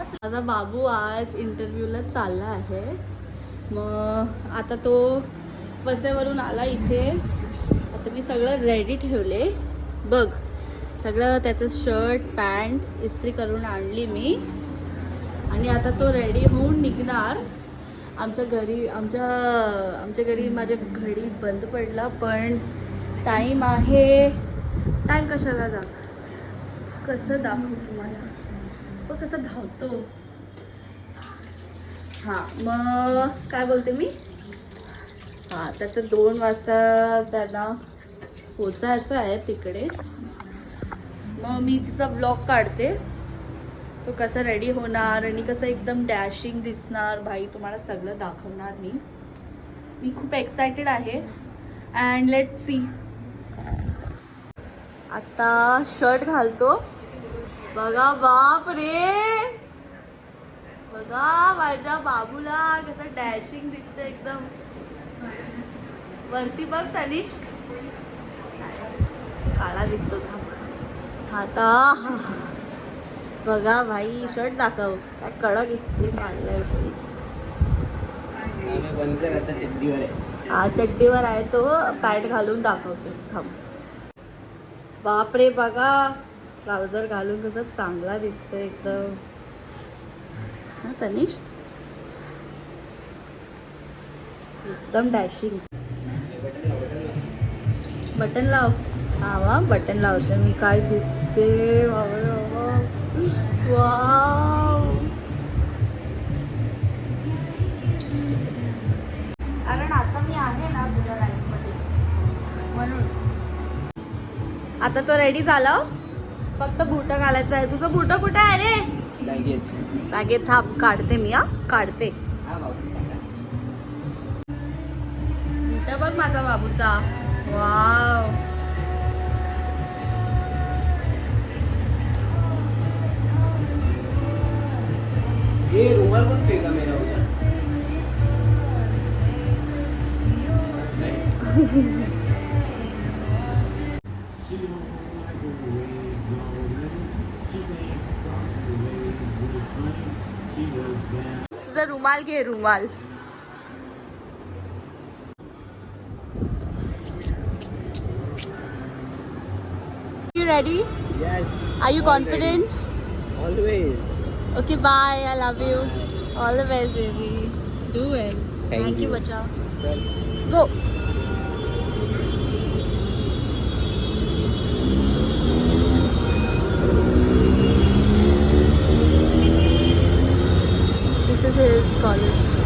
माझा बाबू आज इंटरव्ह्यूला चालला आहे. मग आता तो वसईवरून आला इथे. आता मी सगळं रेडी ठेवले बघ. सगळं त्याचं शर्ट पॅन्ट इस्त्री करून आणली मी. आणि आता तो रेडी होऊन निघणार आमच्या घरी. आमच्या घरी माझ्या घडी बंद पडला, पण टाईम आहे. टाईम कशाला कसं दाखवू तुम्हाला, पण कसं धावतो. हां मग काय बोलते मी. हां त्याचं 2 वाजता त्यांना पोचायचं आहे तिकडे. मग मी तिचा ब्लॉग काढते. तो कसा रेडी होणार आणि कसं एकदम डॅशिंग दिसणार भाई, तुम्हाला सगळं दाखवणार मी खूप एक्सायटेड आहे. And let see. आता शर्ट घालतो बघा. बाप रे बघा माझ्या बाबूला कसं डॅशिंग दिसतं एकदम. वरती बघ तनिष्क काळा दिसतो. आता बघा भाई शर्ट दाखव काय कडक इस्त्री मारलाय. हा चड्डीवर आहे तो. पॅन्ट घालून दाखवते थांब. बापरे बघा ट्राउझर घालून कसं चांगला दिसतोय एकदम. हा तनिष एकदम डॅशिंग. बटन लाव. हा वा बटन लावते मी. काय दिसते बाबा. वाव. कारण आता मी आहे ना तुझ्या लाईफमध्ये म्हणून. आता तो रेडी झाला. फक्त बुटं घालायचं आहे. तुझं बुटं कुठं आहे रे. बॅगेत थांब काढते मी. काढते बुटं बघ माझा बाबूचा. वाव. ये रुमाल कौन फेंका मेरा उधर. तुझा रुमाल घे. रुमाल. You ready? Yes. Are you confident? Always. Okay, bye. I love you. All the best, baby. Do well. Thank you, bacha. Go. This is his college.